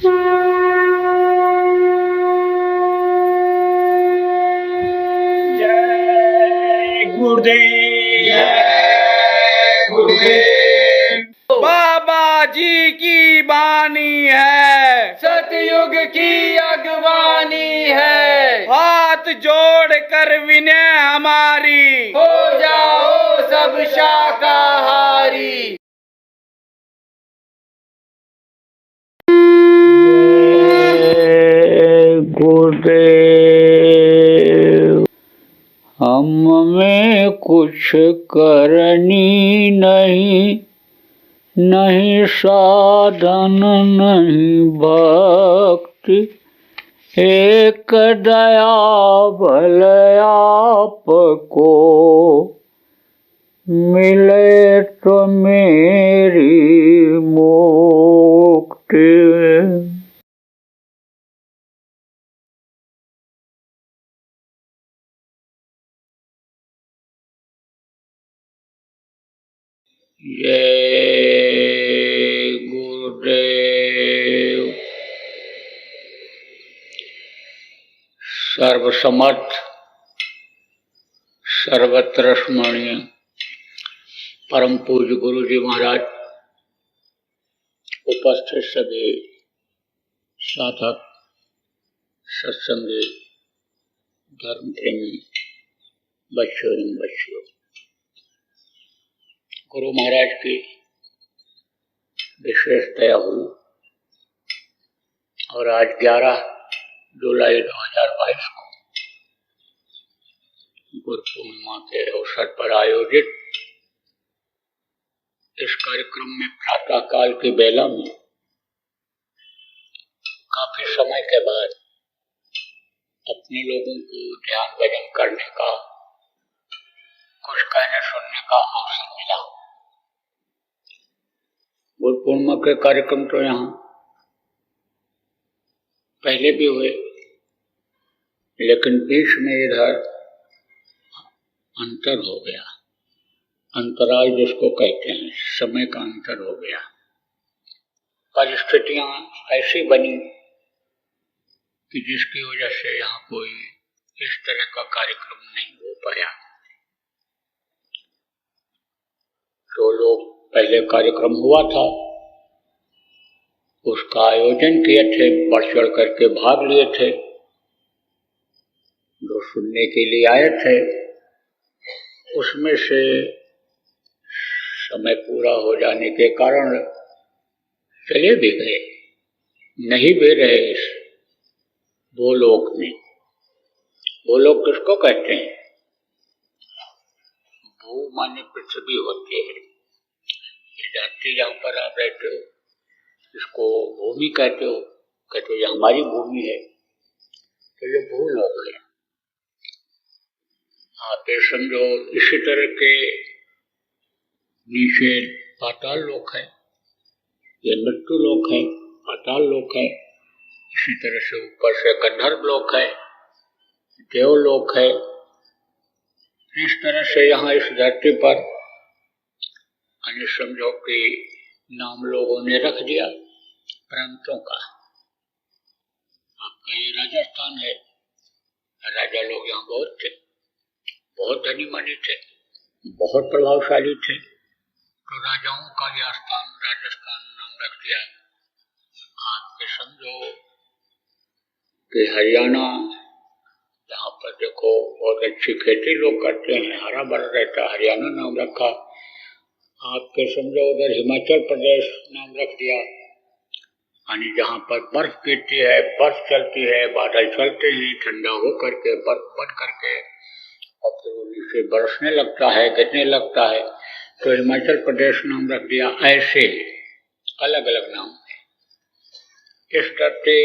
जय गुरुदेव, जय गुरुदेव। बाबा जी की बानी है, सतयुग की अगवानी है। हाथ जोड़ कर विनय हमारी, हो जाओ सब शाकाहारी। गुरुदेव, हम में कुछ करनी नहीं, नहीं साधन नहीं भक्ति, एक दया भले आपको मिले तो मेरी मुक्ति। जय गुरुदेव। सर्वसमर्थ सर्वत्र स्मरणीय परम पूज्य गुरु जी महाराज, उपस्थित सभी साधक, सत्संगी, धर्म प्रेमी बच्चों एवं बच्चियों, गुरु महाराज की विशेष दया हुई और आज 11 जुलाई 2022 को गुरु पूर्णिमा के अवसर पर आयोजित इस कार्यक्रम में प्रातः काल की बेला में काफी समय के बाद अपने लोगों को ध्यान भजन करने का, कुछ कहने सुनने का अवसर मिला। गुरु पूर्णिमा के कार्यक्रम तो यहाँ पहले भी हुए, लेकिन बीच में इधर अंतर हो गया, अंतराल जिसको कहते हैं, समय का अंतर हो गया। परिस्थितियां ऐसी बनी कि जिसकी वजह से यहाँ कोई इस तरह का कार्यक्रम नहीं हो पाया। जो लोग पहले कार्यक्रम हुआ था उसका आयोजन किए थे, बढ़ चढ़ करके भाग लिए थे, जो सुनने के लिए आए थे उसमें से समय पूरा हो जाने के कारण चले भी गए, नहीं भी रहे इस भूलोक में। भूलोक किसको कहते हैं? भू माने पृथ्वी होती है, ये धरती जहाँ पर आप रहते हो इसको भूमि कहते हो, कहते हो ये हमारी भूमि है, तो ये भूलोक है। आप ये समझो इसी तरह के नीचे पाताल लोक है, ये मृत्यु लोक है, पाताल लोक है। इसी तरह से ऊपर से गंधर्व लोक है, देवलोक है। इस तरह से यहाँ इस धरती पर अन्य समझो कि नाम लोगों ने रख दिया प्रांतों का। आपका ये राजस्थान है, राजा लोग यहाँ बहुत थे, बहुत धनी मानी थे, बहुत प्रभावशाली थे, तो राजाओं का यह स्थान राजस्थान नाम रख दिया। आपके समझो कि हरियाणा, जहाँ पर देखो बहुत अच्छी खेती लोग करते हैं, हरा भरा रहता, हरियाणा नाम रखा। आपके समझो उधर हिमाचल प्रदेश नाम रख दिया, यानी जहाँ पर बर्फ गिरती है, बर्फ चलती है, बादल चलते हैं, ठंडा हो करके बर्फ बन करके और फिर वो नीचे बरसने लगता है, गिरने लगता है, तो हिमाचल प्रदेश नाम रख दिया। ऐसे अलग अलग नाम है। इस धरती,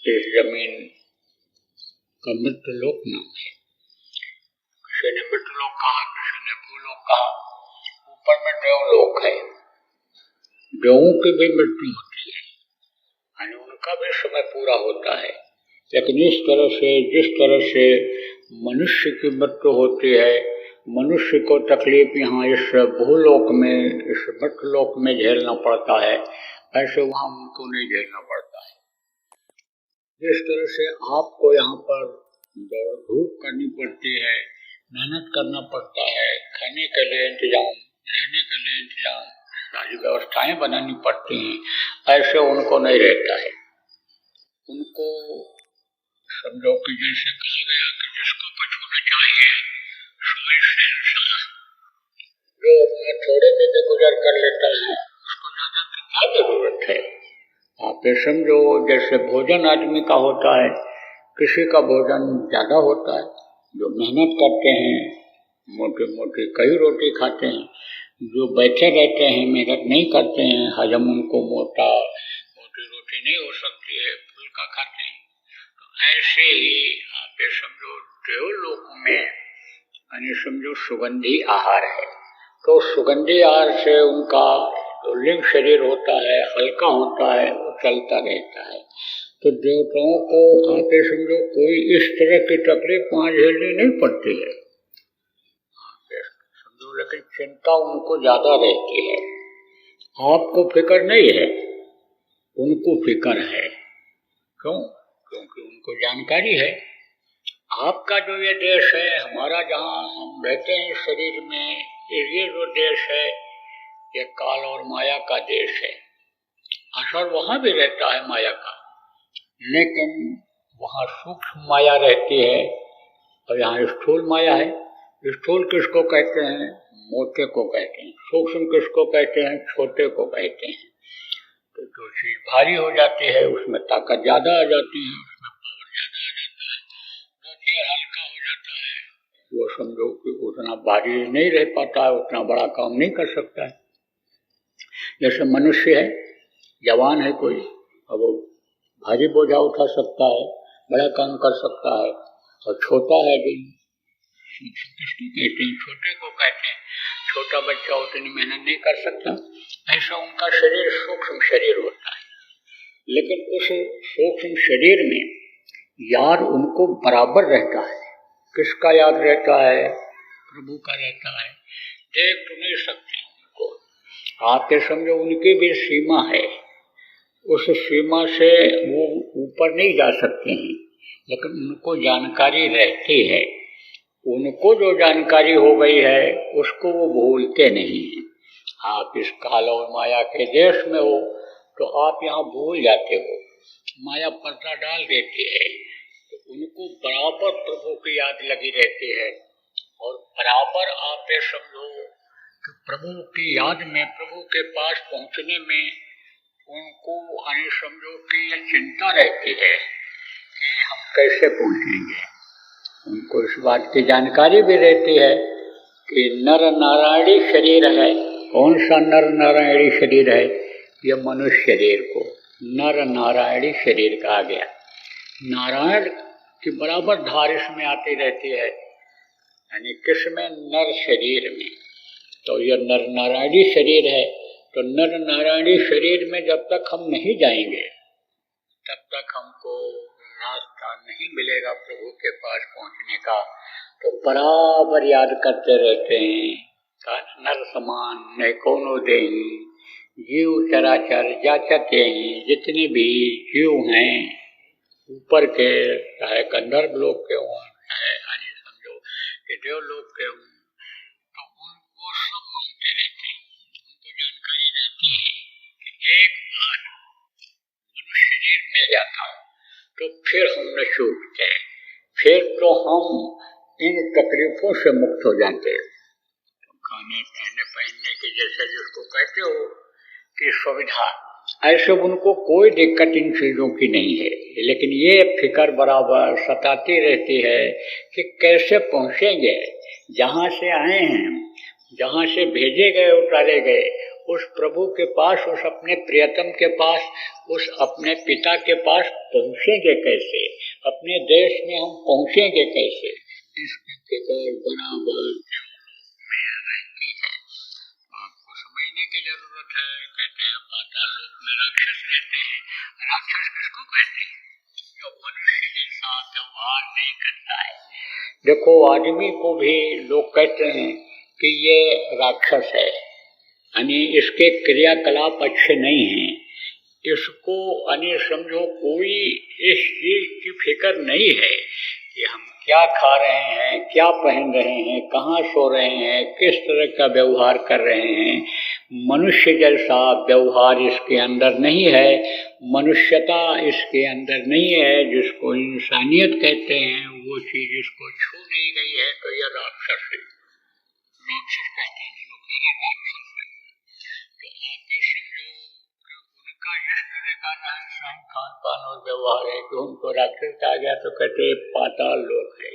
इस जमीन का मृत्युलोक नाम है। किसी ने मृत्युलोक कहा, किसी ने भूलोक कहा। ऊपर में देवलोक है, देवों की भी मृत्यु होती है, यानी उनका भी समय पूरा होता है। लेकिन इस तरह से, जिस तरह से मनुष्य की मृत्यु होती है, मनुष्य को तकलीफ यहाँ इस भूलोक में, इस मृत्युलोक में झेलना पड़ता है, ऐसे वहाँ उनको नहीं झेलना पड़ता। जिस तरह से आपको यहाँ पर दौड़ धूप करनी पड़ती है, मेहनत करना पड़ता है, खाने के लिए इंतजाम, रहने के लिए इंतजाम, सारी व्यवस्थाएं बनानी पड़ती हैं, ऐसे उनको नहीं रहता है। उनको समझो कि जैसे कहा गया कि जिसको कुछ होना चाहिए सोई शहंशाह, जो अपना थोड़े में गुजर कर लेता है उसको ज्यादा की क्या जरूरत है। आप ये समझो जैसे भोजन आदमी का होता है, किसी का भोजन ज्यादा होता है, जो मेहनत करते हैं, मोटी मोटी कई रोटी खाते हैं, जो बैठे रहते हैं मेहनत नहीं करते हैं, हजम उनको मोटी रोटी नहीं हो सकती है, फुल्का खाते हैं। तो ऐसे ही आप ये समझो देवलोक में यानी समझो सुगंधी आहार है, तो सुगंधी आहार से उनका जो लिंग शरीर होता है हल्का होता है, वो चलता रहता है। तो देवताओं को आप ये समझो कोई इस तरह की तकलीफ वहां झेलनी नहीं पड़ती है, समझो, लेकिन चिंता उनको ज्यादा रहती है। आपको फिक्र नहीं है, उनको फिक्र है। क्यों? क्योंकि उनको जानकारी है आपका जो ये देश है, हमारा जहाँ हम रहते हैं शरीर में, ये जो देश है ये काल और माया का देश है। असर वहां भी रहता है माया का, लेकिन वहां सूक्ष्म माया रहती है और यहाँ स्थूल माया है। स्थूल किसको कहते हैं? मोटे को कहते हैं। सूक्ष्म किसको कहते हैं? छोटे को कहते हैं। तो जो चीज भारी हो जाती है उसमें ताकत ज्यादा आ जाती है, उसमें पावर ज्यादा आ जाता है। जो चीज हल्का हो जाता है वो समझो कि उतना भारी नहीं रह पाता है, उतना बड़ा काम नहीं कर सकता है। जैसे मनुष्य है, जवान है कोई, अब वो भारी बोझा उठा सकता है, बड़ा काम कर सकता है, और छोटा है जो किसको कहते हैं? छोटे को कहते हैं। छोटा बच्चा उतनी मेहनत नहीं कर सकता, ऐसा उनका शरीर सूक्ष्म शरीर होता है। लेकिन उस सूक्ष्म शरीर में याद उनको बराबर रहता है। किसका याद रहता है? प्रभु का रहता है। देख तो नहीं सकते उनको, आप ये समझो उनकी भी सीमा है, उस सीमा से वो ऊपर नहीं जा सकते हैं, लेकिन उनको जानकारी रहती है। उनको जो जानकारी हो गई है उसको वो भूलते नहीं हैं। आप इस काल और माया के देश में हो तो आप यहाँ भूल जाते हो, माया पर्दा डाल देती है, तो उनको बराबर प्रभु की याद लगी रहती है। और बराबर आप ये समझो कि प्रभु की याद में, प्रभु के पास पहुँचने में उनको यानी समझो कि ये चिंता रहती है कि हम कैसे पहुँचेंगे। उनको इस बात की जानकारी भी रहती है कि नर नारायणी शरीर है। कौन सा नर नारायणी शरीर है? यह मनुष्य शरीर को नर नारायणी शरीर कहा गया। नारायण की बराबर धार इसमें आती रहती है, यानी किसमें? नर शरीर में। तो यह नर नारायणी शरीर है। तो नर नारायणी शरीर में जब तक हम नहीं जाएंगे तब तक हमको रास्ता नहीं मिलेगा प्रभु के पास पहुंचने का। तो बराबर याद करते रहते हैं, नर समान न कोनो देही, जीव चराचर जाचते हैं। जितने भी जीव हैं ऊपर के, चाहे गंधर्व लोक के हों, चाहे यानी समझो कि देवलोक के हों, तो उनको सब मानते रहते हैं। उनको जानकारी रहती है कि एक बार मनुष्य शरीर मिल जाता हो तो फिर हम न चूकते, फिर तो हम इन तकलीफों से मुक्त हो जाते हैं। तो खाने पहनने पहनने की जैसे जिसको कहते हो कि सुविधा, ऐसे उनको कोई दिक्कत इन चीजों की नहीं है। लेकिन ये फिक्र बराबर सताती रहती है कि कैसे पहुंचेंगे, जहाँ से आए हैं, जहाँ से भेजे गए उतारे गए, उस प्रभु के पास, उस अपने प्रियतम के पास, उस अपने पिता के पास पहुँचेंगे कैसे, अपने देश में हम पहुँचेंगे कैसे, इसकी फिक्र बराबर में रहती है। आपको समझने की जरूरत है। कहते हैं पाताल लोक में राक्षस रहते हैं। राक्षस किसको कहते हैं? जो मनुष्य जैसा व्यवहार नहीं करता है। देखो आदमी को भी लोग कहते हैं कि ये राक्षस है, यानी इसके क्रियाकलाप अच्छे नहीं हैं, इसको यानी समझो कोई इस चीज की फिक्र नहीं है कि हम क्या खा रहे हैं, क्या पहन रहे हैं, कहाँ सो रहे हैं, किस तरह का व्यवहार कर रहे हैं। मनुष्य जैसा व्यवहार इसके अंदर नहीं है, मनुष्यता इसके अंदर नहीं है, जिसको इंसानियत कहते हैं, वो चीज इसको छू नहीं गई है, तो यह राक्षस है। राक्षस कहते हैं लोग, ये राक्षस है। तो आप ये समझो कि उनका इस तरह का रहन सहन, खान पान और व्यवहार है कि उनको राक्षस कहा गया। तो कहते पाताल लोक है,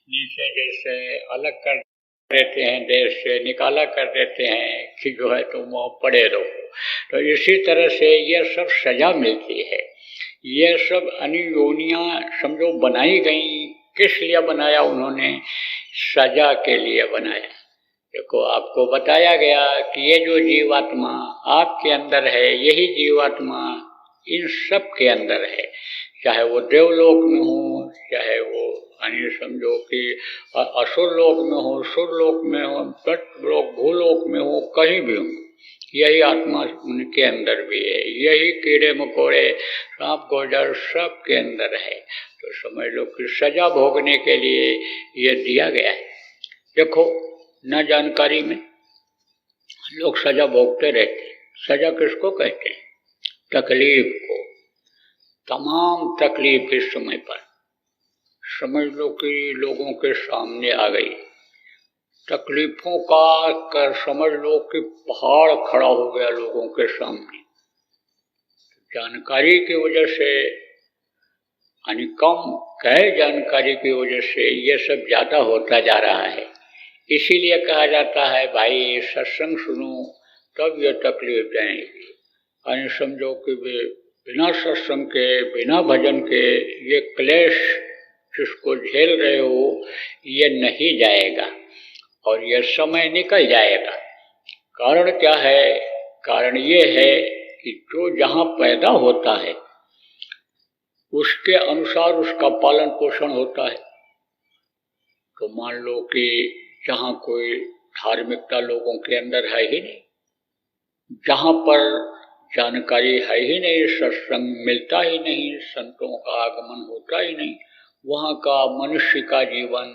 नीचे जैसे अलग कर देते हैं, देश से निकाला कर देते हैं कि जो है तुम वहाँ पड़े रहो। तो इसी तरह से यह सब सजा मिलती है। यह सब अनियोनियाँ समझो बनाई गई, किस लिए बनाया उन्होंने? सजा के लिए बनाया। देखो आपको बताया गया कि ये जो जीवात्मा आपके अंदर है, यही जीवात्मा इन सब के अंदर है, चाहे वो देवलोक में हो, चाहे वो यानी समझो कि असुर लोक में हो, सुर लोक में हो, लोक भूलोक में हो, कहीं भी हो, यही आत्मा उनके अंदर भी है। यही कीड़े मकोड़े, सांप गोजर सब के अंदर है। तो समझ लो कि सजा भोगने के लिए ये दिया गया है। देखो न जानकारी में लोग सजा भोगते रहते। सजा किसको कहते हैं? तकलीफ को। तमाम तकलीफ इस समय पर समझ लो कि लोगों के सामने आ गई। तकलीफों का कर समझ लो कि पहाड़ खड़ा हो गया लोगों के सामने। जानकारी की वजह से यानी कम गए जानकारी की वजह से ये सब ज़्यादा होता जा रहा है। इसीलिए कहा जाता है भाई सत्संग सुनो तब ये तकलीफ जाएगी। यानी समझो कि बिना सत्संग के, बिना भजन के ये क्लेश जिसको झेल रहे हो ये नहीं जाएगा और ये समय निकल जाएगा। कारण क्या है? कारण ये है कि जो जहाँ पैदा होता है उसके अनुसार उसका पालन पोषण होता है। तो मान लो कि जहाँ कोई धार्मिकता लोगों के अंदर है ही नहीं, जहाँ पर जानकारी है ही नहीं, सत्संग मिलता ही नहीं, संतों का आगमन होता ही नहीं, वहाँ का मनुष्य का जीवन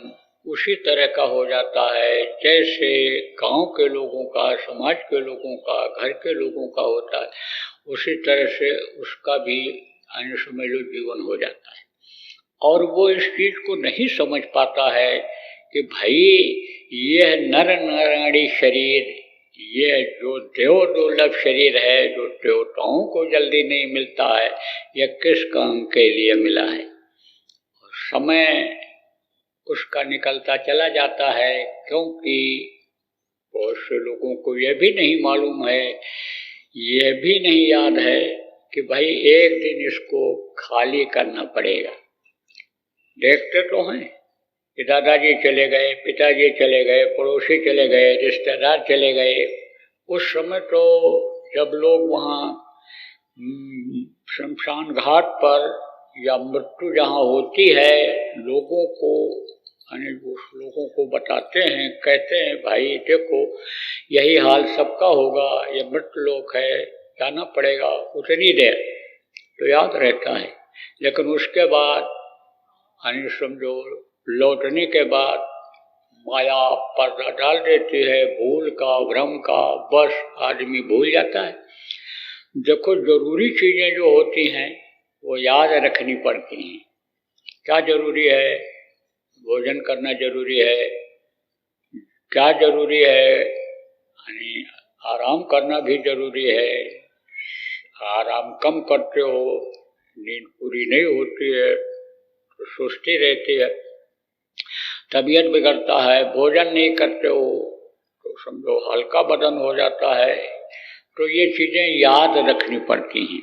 उसी तरह का हो जाता है जैसे गांव के लोगों का, समाज के लोगों का, घर के लोगों का होता है। उसी तरह से उसका भी अन्य समझ लो जीवन हो जाता है। और वो इस चीज को नहीं समझ पाता है कि भाई यह नर नारायणी शरीर, ये जो देव दुर्लभ शरीर है, जो देवताओं को जल्दी नहीं मिलता है, यह किस काम के लिए मिला है। और समय उसका निकलता चला जाता है, क्योंकि बहुत से लोगों को यह भी नहीं मालूम है, यह भी नहीं याद है कि भाई एक दिन इसको खाली करना पड़ेगा। देखते तो हैं कि दादाजी चले गए, पिताजी चले गए, पड़ोसी चले गए, रिश्तेदार चले गए। उस समय तो जब लोग वहाँ शमशान घाट पर या मृत्यु जहाँ होती है, लोगों को यानी उस लोगों को बताते हैं, कहते हैं भाई देखो यही हाल सबका होगा, ये मृत्यु लोक है, जाना पड़ेगा। उतनी देर तो याद रहता है, लेकिन उसके बाद यानी समझो लौटने के बाद माया पर्दा डाल देती है, भूल का, भ्रम का, बस आदमी भूल जाता है। देखो जरूरी चीजें जो होती हैं वो याद रखनी पड़ती हैं। क्या जरूरी है? भोजन करना जरूरी है। क्या जरूरी है? यानी आराम करना भी जरूरी है। आराम कम करते हो, नींद पूरी नहीं होती है तो सुस्ती रहती है, तबीयत बिगड़ता है। भोजन नहीं करते हो तो समझो हल्का बदन हो जाता है। तो ये चीजें याद रखनी पड़ती हैं।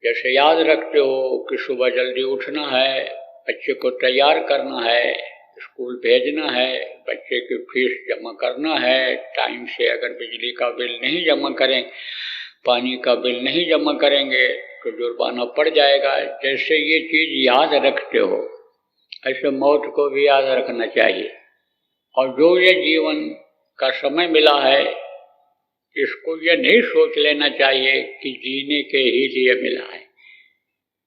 जैसे याद रखते हो कि सुबह जल्दी उठना है, बच्चे को तैयार करना है, स्कूल भेजना है, बच्चे की फीस जमा करना है, टाइम से अगर बिजली का बिल नहीं जमा करें, पानी का बिल नहीं जमा करेंगे तो जुर्माना पड़ जाएगा। जैसे ये चीज़ याद रखते हो, ऐसे मौत को भी याद रखना चाहिए। और जो ये जीवन का समय मिला है इसको ये नहीं सोच लेना चाहिए कि जीने के ही लिए मिला है।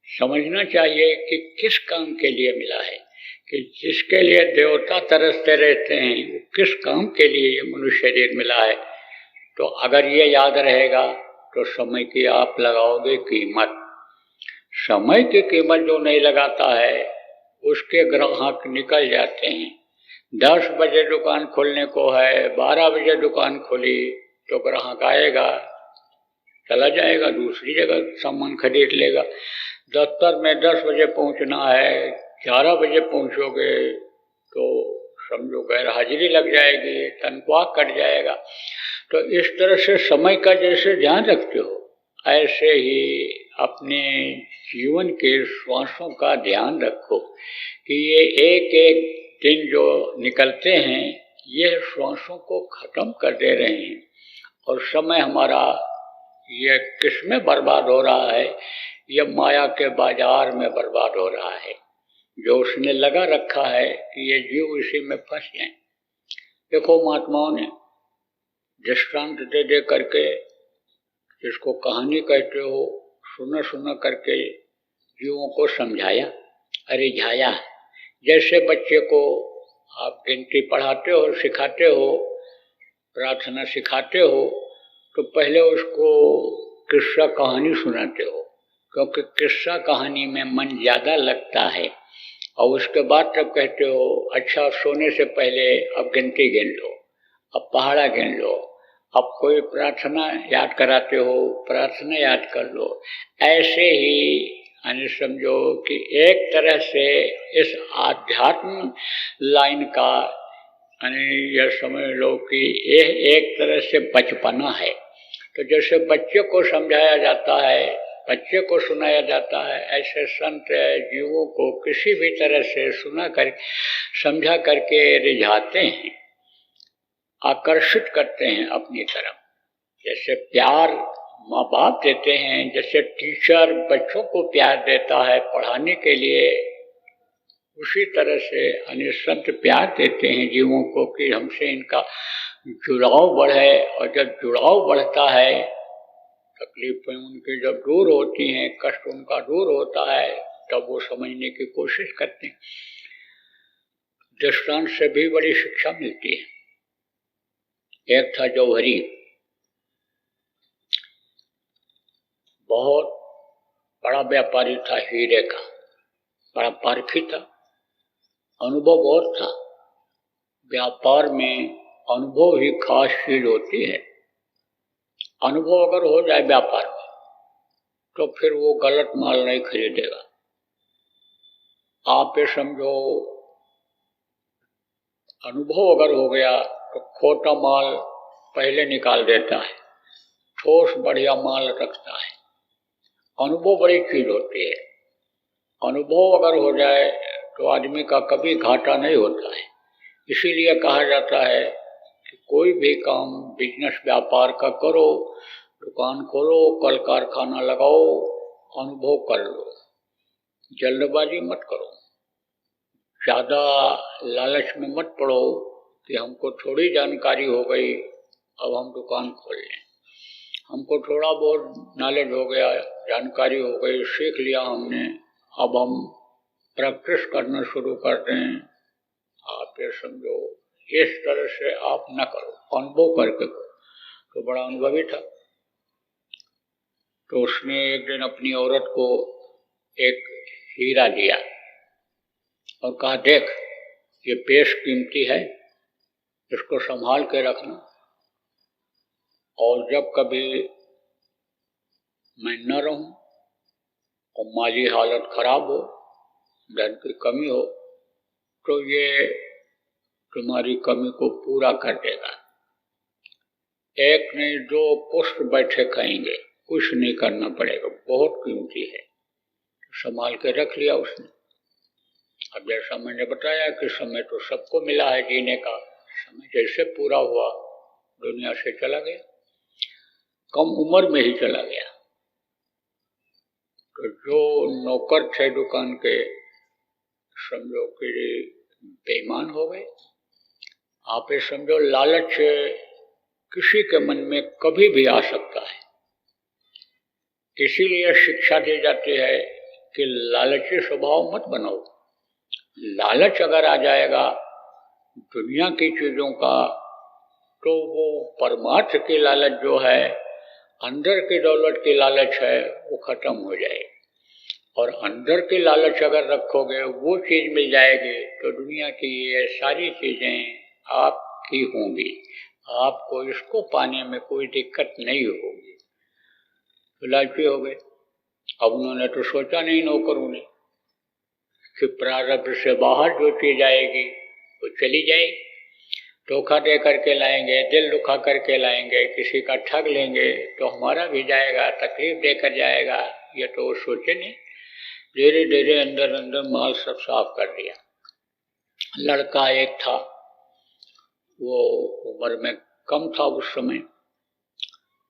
समझना चाहिए कि किस काम के लिए मिला है, कि जिसके लिए देवता तरसते रहते हैं वो किस काम के लिए ये मनुष्य शरीर मिला है। तो अगर ये याद रहेगा तो समय की आप लगाओगे कीमत। समय की कीमत जो नहीं लगाता है उसके ग्राहक निकल जाते हैं। 10 बजे दुकान खोलने को है, 12 बजे दुकान खोली तो ग्राहक आएगा, चला जाएगा, दूसरी जगह सामान खरीद लेगा। दफ्तर में 10 बजे पहुंचना है, 11 बजे पहुंचोगे तो समझो गैर हाजिरी लग जाएगी, तनख्वाह कट जाएगा। तो इस तरह से समय का जैसे ध्यान रखते हो ऐसे ही अपने जीवन के श्वासों का ध्यान रखो कि ये एक एक दिन जो निकलते हैं ये श्वासों को खत्म कर दे रहे हैं। और समय हमारा ये किस में बर्बाद हो रहा है? ये माया के बाजार में बर्बाद हो रहा है, जो उसने लगा रखा है कि ये जीव इसी में फंस जाए। देखो महात्माओं ने दृष्टांत दे दे करके, जिसको कहानी कहते हो, सुना सुना करके जीवों को समझाया, अरे झाया। जैसे बच्चे को आप गिनती पढ़ाते हो, सिखाते हो, प्रार्थना सिखाते हो, तो पहले उसको किस्सा कहानी सुनाते हो, क्योंकि किस्सा कहानी में मन ज़्यादा लगता है। और उसके बाद तब कहते हो अच्छा सोने से पहले अब गिनती गिन लो, अब पहाड़ा गिन लो, अब कोई प्रार्थना याद कराते हो, प्रार्थना याद कर लो। ऐसे ही यानी समझो कि एक तरह से इस आध्यात्म लाइन का यानी यह समझ लो कि यह एक तरह से बचपना है। तो जैसे बच्चे को समझाया जाता है, बच्चे को सुनाया जाता है, ऐसे संत जीवों को किसी भी तरह से सुना कर समझा करके रिझाते हैं, आकर्षित करते हैं अपनी तरफ। जैसे प्यार माँ बाप देते हैं, जैसे टीचर बच्चों को प्यार देता है पढ़ाने के लिए, उसी तरह से अन्य संत प्यार देते हैं जीवों को कि हमसे इनका जुड़ाव बढ़े। और जब जुड़ाव बढ़ता है, तकलीफें उनकी जब दूर होती हैं, कष्ट उनका दूर होता है, तब वो समझने की कोशिश करते हैं। दृष्टांत से भी बड़ी शिक्षा मिलती है। एक था जौहरी, बहुत बड़ा व्यापारी था, हीरे का, बड़ा पारखी था, अनुभव बहुत था। व्यापार में अनुभव ही खास चीज होती है। अनुभव अगर हो जाए व्यापार में तो फिर वो गलत माल नहीं खरीदेगा। आप ये समझो अनुभव अगर हो गया तो खोटा माल पहले निकाल देता है, ठोस बढ़िया माल रखता है। अनुभव बड़ी चीज होती है। अनुभव अगर हो जाए तो आदमी का कभी घाटा नहीं होता है। इसीलिए कहा जाता है कि कोई भी काम बिजनेस व्यापार का करो, दुकान खोलो, कल कारखाना लगाओ, अनुभव कर लो, जल्दबाजी मत करो, ज़्यादा लालच में मत पड़ो कि हमको थोड़ी जानकारी हो गई अब हम दुकान खोल लें, हमको थोड़ा बहुत नॉलेज हो गया, जानकारी हो गई, सीख लिया हमने, अब हम प्रैक्टिस करना शुरू कर दें। आप ये समझो इस तरह से आप न करो, अनुभव करके करो। तो बड़ा अनुभवी था, तो उसने एक दिन अपनी औरत को एक हीरा दिया और कहा देख ये बेश कीमती है, इसको संभाल के रखना, और जब कभी मैं न रहूं और माली हालत खराब हो, धन की कमी हो, तो ये तुम्हारी कमी को पूरा कर देगा। एक नहीं दो पुष्ट बैठे खाएंगे, कुछ नहीं करना पड़ेगा, बहुत कीमती है। संभाल के रख लिया उसने। अब जैसा मैंने बताया कि समय तो सबको मिला है जीने का, समय जैसे पूरा हुआ दुनिया से चला गया, कम उम्र में ही चला गया। तो जो नौकर थे दुकान के, समझो कि बेईमान हो गए। आप ये समझो लालच किसी के मन में कभी भी आ सकता है। इसीलिए शिक्षा दी जाती है कि लालची स्वभाव मत बनाओ। लालच अगर आ जाएगा दुनिया की चीजों का, तो वो परमार्थ की लालच जो है, अंदर की दौलत की लालच है, वो खत्म हो जाएगी। और अंदर की लालच अगर रखोगे, वो चीज मिल जाएगी, तो दुनिया की ये सारी चीजें आपकी होंगी, आपको इसको पाने में कोई दिक्कत नहीं होगी। तो लालची हो गए। अब उन्होंने तो सोचा नहीं, नौकरों ने, कि प्रारब्ध से बाहर जो चीज आएगी वो चली जाएगी। धोखा दे करके लाएंगे, दिल दुखा करके लाएंगे, किसी का ठग लेंगे तो हमारा भी जाएगा, तकलीफ देकर जाएगा, ये तो वो सोचे नहीं। धीरे धीरे अंदर अंदर माल सब साफ कर दिया। लड़का एक था, वो उम्र में कम था उस समय,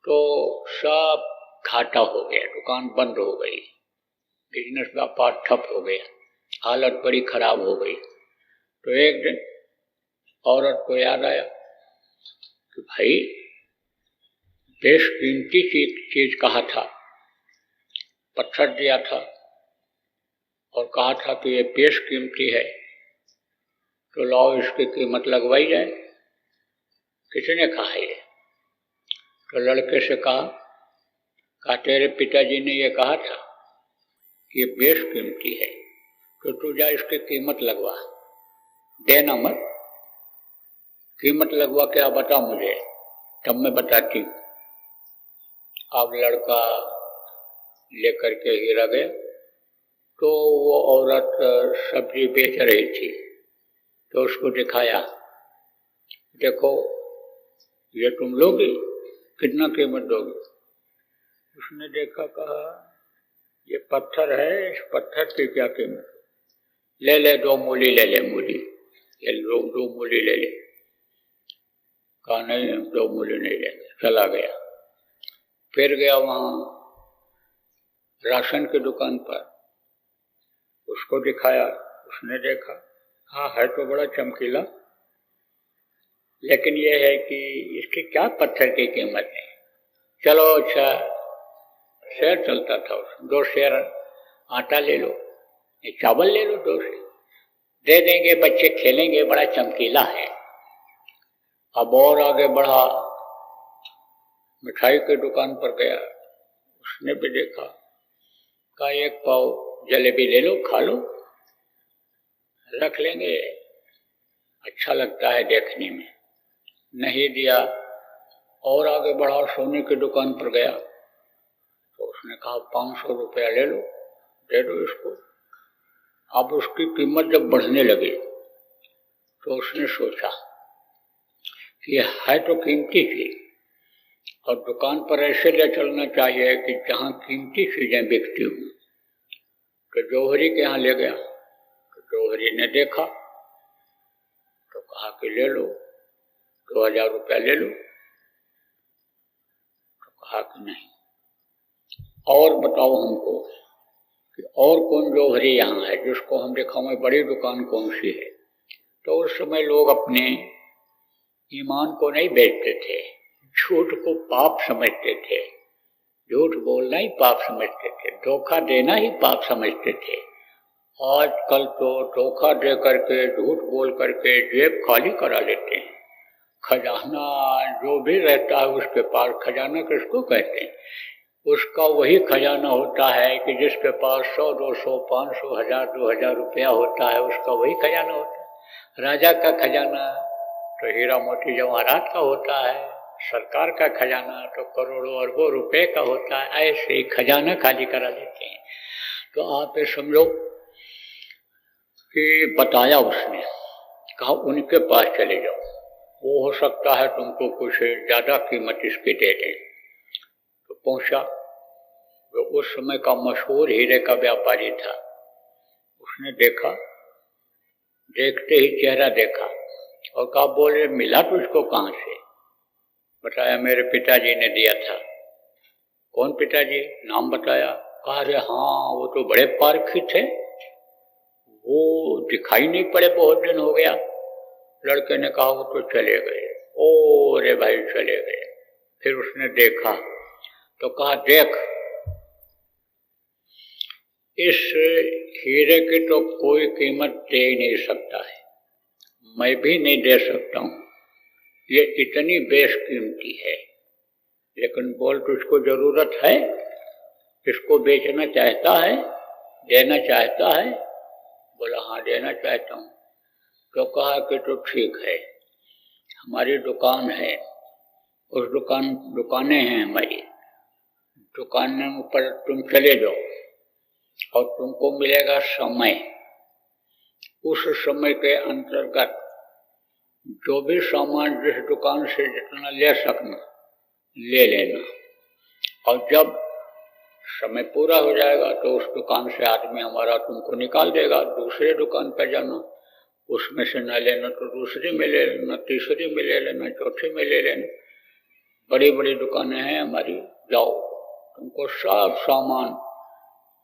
तो सब घाटा हो गया, दुकान बंद हो गई, बिजनेस व्यापार ठप हो गया, हालत बड़ी खराब हो गई। तो एक दिन औरत को याद आया कि भाई बेशकीमती चीज कहा था, पत्थर दिया था और कहा था कि ये बेशकीमती है, तो लाओ इसकी कीमत लगवाई जाए। किसने कहा ये? तो लड़के से कहा तेरे पिताजी ने ये कहा था कि ये बेशकीमती है, तो तू जा इसकी कीमत लगवा, देना मत, कीमत लगवा के बता मुझे, तब मैं बताती हूँ। अब लड़का लेकर के हीरा गया, तो वो औरत सब्जी बेच रही थी, तो उसको दिखाया, देखो ये तुम लोगी, कितना कीमत दोगे? उसने देखा, कहा ये पत्थर है, इस पत्थर की क्या कीमत? ले ले, 2 मूली ले ले, मूली ये लोग 2 मूली ले ले। कहा नहीं, 2 मूली नहीं लेंगे। चला गया, फिर गया वहां राशन की दुकान पर, उसको दिखाया, उसने देखा, हाँ है तो बड़ा चमकीला, लेकिन ये है कि इसकी क्या पत्थर की कीमत है। चलो अच्छा, शेर चलता था, 2 शेर आटा ले लो, चावल ले लो, 2 शेर दे देंगे, बच्चे खेलेंगे, बड़ा चमकीला है। अब और आगे बढ़ा, मिठाई की दुकान पर गया, उसने भी देखा, कहा 1 पाव जलेबी ले लो, खा लो, रख लेंगे, अच्छा लगता है देखने में। नहीं दिया। और आगे बढ़ा, सोने की दुकान पर गया, तो उसने कहा 500 रुपया ले लो, दे दो इसको। अब उसकी कीमत जब बढ़ने लगी, तो उसने सोचा कि है तो कीमती चीज, और दुकान पर ऐसे ले चलना चाहिए कि जहां कीमती चीजें बिकती हूं। तो जौहरी के यहाँ ले गया, तो जौहरी ने देखा, तो कहा कि ले लो, 2000 रुपया ले लो। तो कहा कि नहीं, और बताओ हमको कि और कौन जौहरी यहाँ है जिसको हम दिखाएं, बड़ी दुकान कौन सी है। तो उस समय लोग अपने ईमान को नहीं बेचते थे, झूठ को पाप समझते थे, झूठ बोलना ही पाप समझते थे, धोखा देना ही पाप समझते थे। आजकल तो धोखा दे करके, झूठ बोल करके जेब खाली करा लेते हैं। खजाना जो भी रहता है उसके पास, खजाना किसको कहते हैं? उसका वही खजाना होता है कि जिसके पास 100, 200, 500, 1000, 2000 रुपया होता है, उसका वही खजाना होता है। राजा का खजाना तो हीरा मोती जवाहरात का होता है, सरकार का खजाना तो करोड़ों अरबों रुपए का होता है। ऐसे ही खजाना खाली करा लेते हैं। तो आप ये समझो कि बताया उसने, कहा उनके पास चले जाओ, वो हो सकता है तुमको कुछ ज्यादा कीमत इसकी दे दें। तो पहुंचा, जो उस समय का मशहूर हीरे का व्यापारी था, उसने देखा, देखते ही चेहरा देखा और कहा, बोले मिला तुझको कहाँ से? बताया मेरे पिताजी ने दिया था। कौन पिताजी? नाम बताया। कहा अरे हाँ, वो तो बड़े पारखी थे, वो दिखाई नहीं पड़े, बहुत दिन हो गया। लड़के ने कहा वो तो चले गए। ओ रे भाई चले गए। फिर उसने देखा तो कहा, देख इस हीरे की तो कोई कीमत दे ही नहीं सकता है, मैं भी नहीं दे सकता हूँ, ये इतनी बेशकीमती है। लेकिन बोल तुझको जरूरत है, इसको बेचना चाहता है, देना चाहता है? बोला हाँ देना चाहता हूँ। तो कहा कि तो ठीक है, हमारी दुकान है, उस दुकानें हैं हमारी, दुकानों पर तुम चले जाओ और तुमको मिलेगा समय। उस समय के अंतर्गत जो भी सामान जिस दुकान से जितना ले सकना ले लेना, और जब समय पूरा हो जाएगा तो उस दुकान से आदमी हमारा तुमको निकाल देगा, दूसरे दुकान पर जाना, उसमें से न लेना तो दूसरी में ले लेना, तीसरी में ले लेना, चौथी में ले लेना। बड़ी बड़ी दुकानें हैं हमारी, जाओ तुमको सब सामान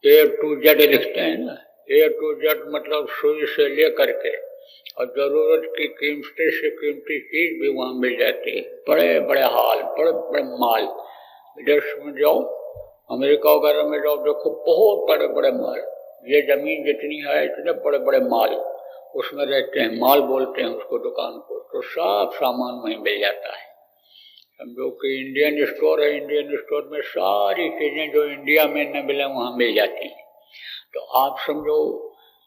A to Z लिखते हैं ना, A to Z मतलब सुई से ले करके और जरूरत की कीमती से कीमती चीज भी वहाँ मिल जाती है। बड़े बड़े हाल, बड़े बड़े माल, विदेश में जाओ, अमेरिका वगैरह में जाओ, देखो बहुत बड़े बड़े माल, ये जमीन जितनी है इतने बड़े बड़े माल उसमें रहते हैं, माल बोलते हैं उसको दुकान को। तो सब सामान वहीं मिल जाता है। समझो कि इंडियन स्टोर है, इंडियन स्टोर में सारी चीजें जो इंडिया में न मिले वहाँ मिल जाती हैं। तो आप समझो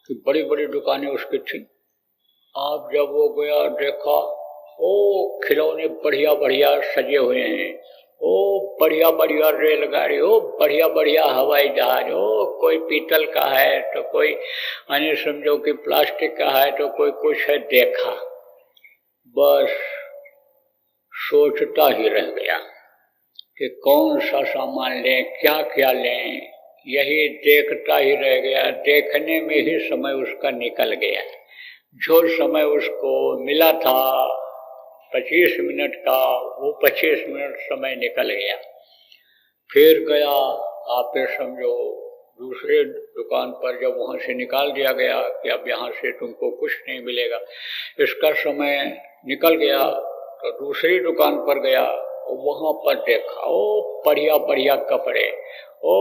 कि बड़ी बड़ी दुकानें उसकी थी। आप जब वो गया देखा, ओ खिलौने बढ़िया बढ़िया सजे हुए हैं, ओ बढ़िया बढ़िया रेलगाड़ी, ओ बढ़िया बढ़िया हवाई जहाज, ओ कोई पीतल का है तो कोई अन्य समझो कि प्लास्टिक का है तो कोई कुछ है। देखा, बस सोचता ही रह गया कि कौन सा सामान लें, क्या क्या लें, यही देखता ही रह गया। देखने में ही समय उसका निकल गया। जो समय उसको मिला था 25 मिनट का, वो 25 मिनट समय निकल गया। फिर गया, आप समझो दूसरे दुकान पर, जब वहाँ से निकाल दिया गया कि अब यहाँ से तुमको कुछ नहीं मिलेगा, इसका समय निकल गया, तो दूसरी दुकान पर गया, वहाँ पर देखा, ओ बढ़िया बढ़िया कपड़े, ओ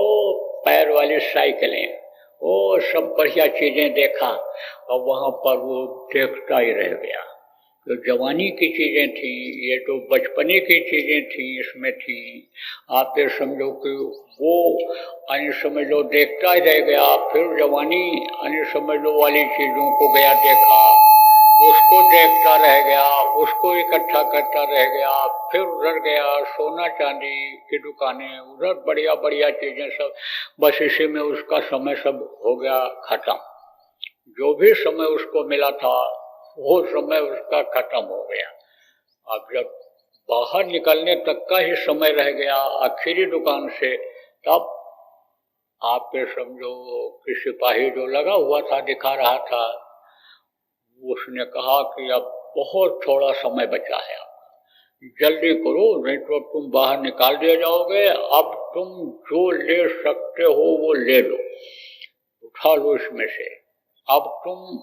पैर वाली साइकिलें, ओ सब बढ़िया चीजें देखा, और वहाँ पर वो देखता ही रह गया। तो जवानी की चीजें थी, ये तो बचपने की चीजें थी, इसमें थी। आप ये समझो कि वो अन्य समझ लो देखता ही रह गया। फिर जवानी अन्य समझ लो वाली चीजों को गया देखा, उसको देखता रह गया, उसको इकट्ठा करता रह गया। फिर उधर गया, सोना चांदी की दुकानें, उधर बढ़िया बढ़िया चीजें सब, बस इसी में उसका समय सब हो गया खत्म। जो भी समय उसको मिला था वो समय उसका खत्म हो गया। अब जब बाहर निकलने तक का ही समय रह गया आखिरी दुकान से, तब आप ये समझो कि सिपाही जो लगा हुआ था दिखा रहा था, उसने कहा कि अब बहुत थोड़ा समय बचा है, जल्दी करो नहीं तो तुम बाहर निकाल दिए जाओगे। अब तुम जो ले सकते हो वो ले लो, उठा लो इसमें से। अब तुम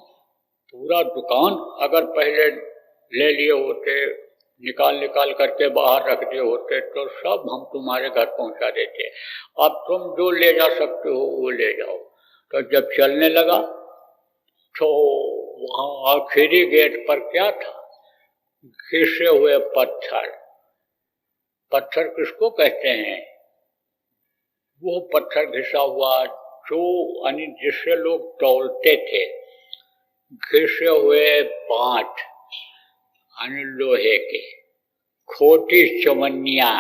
पूरा दुकान अगर पहले ले लिए होते, निकाल करके बाहर रख दिए होते, तो सब हम तुम्हारे घर पहुंचा देते। अब तुम जो ले जा सकते हो वो ले जाओ। तो जब चलने लगा तो वहां आखिरी गेट पर क्या था, घिसे हुए पत्थर। पत्थर किसको कहते हैं? वो पत्थर घिसा हुआ जो जिससे लोग तौलते थे, घिसे हुए बांट लोहे के, खोटी चवन्नियां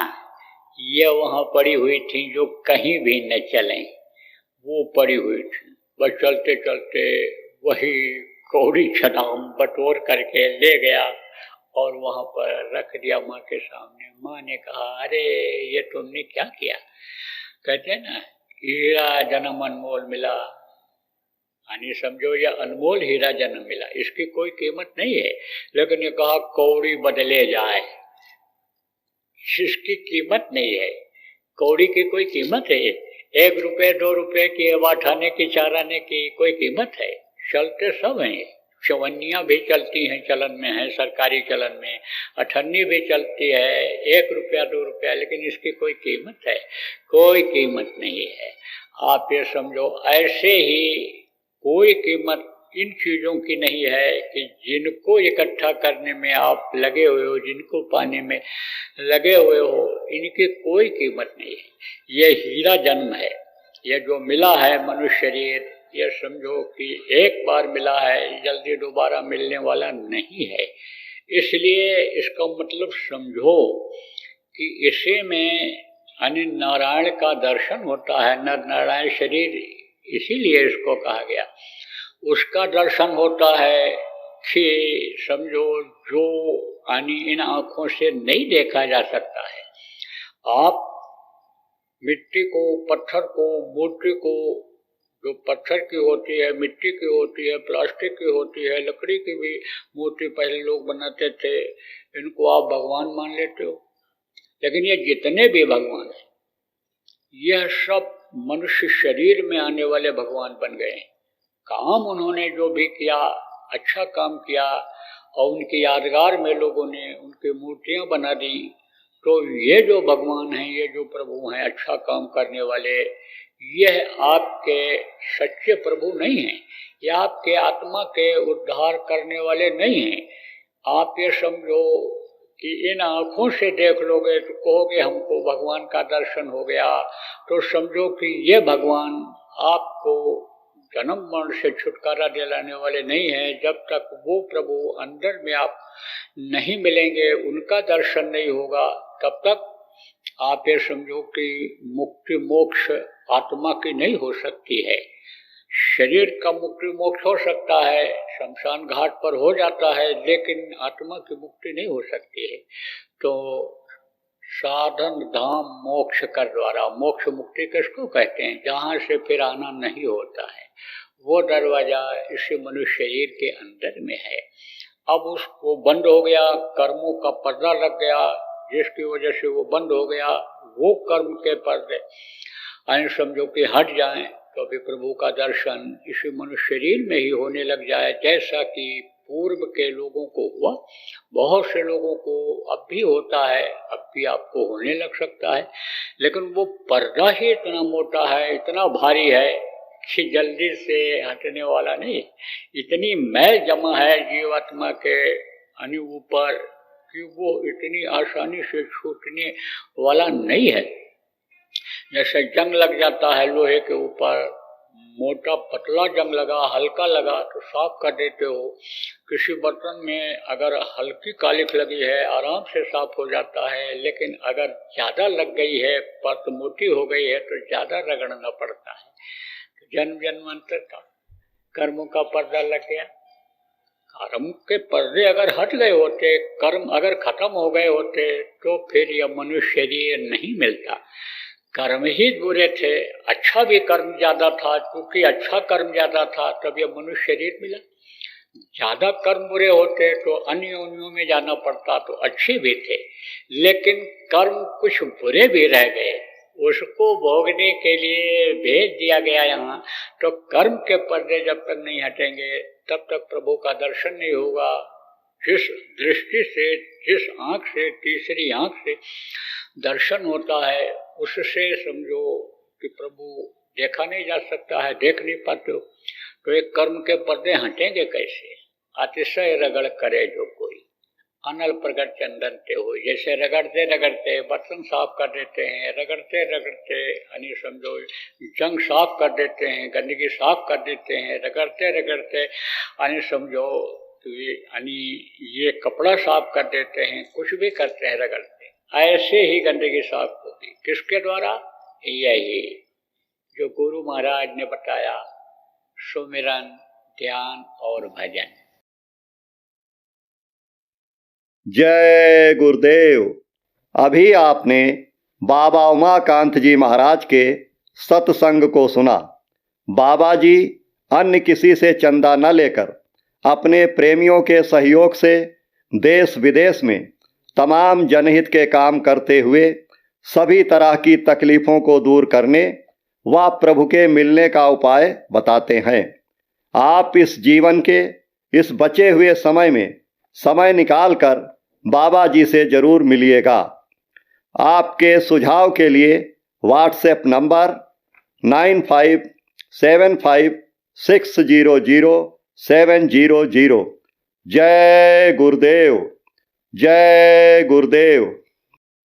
ये वहां पड़ी हुई थी जो कहीं भी न चलें, वो पड़ी हुई थी। बस चलते चलते वही कौड़ी छदाम बटोर करके ले गया और वहां पर रख दिया माँ के सामने। माँ ने कहा, अरे ये तुमने क्या किया? कहते हैं ना, हीरा जन्म अनमोल मिला, यानी समझो ये अनमोल हीरा जन्म मिला, इसकी कोई कीमत नहीं है। लेकिन ये कहा कौड़ी बदले जाए, इसकी कीमत नहीं है। कौड़ी की कोई कीमत है? 1 रुपये 2 रुपये की, 8 आने की, 4 आने की कोई कीमत है? चलते सब हैं, चवन्नियाँ भी चलती हैं, चलन में है, सरकारी चलन में अठन्नी भी चलती है, 1 रुपया 2 रुपया, लेकिन इसकी कोई कीमत है? कोई कीमत नहीं है। आप ये समझो, ऐसे ही कोई कीमत इन चीज़ों की नहीं है कि जिनको इकट्ठा करने में आप लगे हुए हो, जिनको पाने में लगे हुए हो, इनकी कोई कीमत नहीं है। ये हीरा जन्म है, ये जो मिला है मनुष्य शरीर, ये समझो कि एक बार मिला है, जल्दी दोबारा मिलने वाला नहीं है। इसलिए इसका मतलब समझो कि इसी में यानी नारायण का दर्शन होता है। नर नारायण शरीर इसीलिए इसको कहा गया, उसका दर्शन होता है कि समझो जो यानी इन आँखों से नहीं देखा जा सकता है। आप मिट्टी को, पत्थर को, मूर्ति को, जो पत्थर की होती है, मिट्टी की होती है, प्लास्टिक की होती है, लकड़ी की भी मूर्ति पहले लोग बनाते थे, इनको आप भगवान मान लेते हो। लेकिन ये जितने भी भगवान हैं, यह सब मनुष्य शरीर में आने वाले भगवान बन गए हैं। काम उन्होंने जो भी किया, अच्छा काम किया, और उनकी यादगार में लोगों ने उनकी मूर्तियां बना दी। तो ये जो भगवान हैं, ये जो प्रभु हैं अच्छा काम करने वाले, यह आपके सच्चे प्रभु नहीं हैं, यह आपके आत्मा के उद्धार करने वाले नहीं हैं। आप ये समझो कि इन आँखों से देख लोगे तो कहोगे हमको भगवान का दर्शन हो गया, तो समझो कि ये भगवान आपको जन्म मरण से छुटकारा दिलाने वाले नहीं हैं। जब तक वो प्रभु अंदर में आप नहीं मिलेंगे, उनका दर्शन नहीं होगा, तब तक आप ये समझो कि मुक्ति मोक्ष आत्मा की नहीं हो सकती है। शरीर का मुक्ति मोक्ष हो सकता है, शमशान घाट पर हो जाता है, लेकिन आत्मा की मुक्ति नहीं हो सकती है। तो साधन धाम मोक्ष कर द्वारा, मोक्ष मुक्ति किसको कहते हैं? जहाँ से फिर आना नहीं होता है, वो दरवाजा इस मनुष्य शरीर के अंदर में है। अब उसको बंद हो गया, कर्मों का पर्दा लग गया, जिसकी वजह से वो बंद हो गया। वो कर्म के पर्दे आए समझो कि हट जाएं, तो अभी प्रभु का दर्शन इसी मनुष्य शरीर में ही होने लग जाए। जैसा कि पूर्व के लोगों को हुआ, बहुत से लोगों को अब भी होता है, अब भी आपको होने लग सकता है, लेकिन वो पर्दा ही इतना मोटा है, इतना भारी है कि जल्दी से हटने वाला नहीं। इतनी मैल जमा है जीवात्मा के यानी ऊपर कि वो इतनी आसानी से छूटने वाला नहीं है। जैसे जंग लग जाता है लोहे के ऊपर, मोटा पतला जंग लगा, हल्का लगा तो साफ कर देते हो। किसी बर्तन में अगर हल्की कालिख लगी है, आराम से साफ हो जाता है, लेकिन अगर ज़्यादा लग गई है, परत मोटी हो गई है, तो ज़्यादा रगड़ना पड़ता है। तो जन्म जन्मांतर का कर्मों का पर्दा लग गया। कर्म के पर्दे अगर हट गए होते, कर्म अगर खत्म हो गए होते, तो फिर यह मनुष्य शरीर नहीं मिलता। कर्म ही बुरे थे, अच्छा भी कर्म ज्यादा था, क्योंकि अच्छा कर्म ज्यादा था तब यह मनुष्य शरीर मिला। ज्यादा कर्म बुरे होते तो अन्य योनियों में जाना पड़ता, तो अच्छे भी थे, लेकिन कर्म कुछ बुरे भी रह गए, उसको भोगने के लिए भेज दिया गया यहाँ। तो कर्म के पर्दे जब तक नहीं हटेंगे, तब तक प्रभु का दर्शन नहीं होगा। जिस दृष्टि से, जिस आँख से, तीसरी आँख से दर्शन होता है, उससे समझो कि प्रभु देखा नहीं जा सकता है, देख नहीं पाते हो। तो एक कर्म के पर्दे हटेंगे कैसे? अतिशय रगड़ करे जो कोई, अनल प्रगट चंदन ते हो। जैसे रगड़ते रगड़ते बर्तन साफ कर देते हैं, रगड़ते रगड़ते यानी समझो जंग साफ कर देते हैं, गंदगी साफ कर देते हैं, रगड़ते रगड़ते यानी समझो यानी ये कपड़ा साफ कर देते हैं, कुछ भी करते हैं रगड़ते, ऐसे ही गंदगी साफ होगी। किसके द्वारा? यही जो गुरु महाराज ने बताया, सुमिरन, ध्यान और भजन। जय गुरुदेव। अभी आपने बाबा उमाकांत जी महाराज के सत्संग को सुना। बाबा जी अन्य किसी से चंदा न लेकर अपने प्रेमियों के सहयोग से देश विदेश में तमाम जनहित के काम करते हुए सभी तरह की तकलीफ़ों को दूर करने व प्रभु के मिलने का उपाय बताते हैं। आप इस जीवन के इस बचे हुए समय में समय निकालकर बाबा जी से जरूर मिलिएगा। आपके सुझाव के लिए व्हाट्सएप नंबर 9575600700। जय गुरुदेव, जय गुरुदेव।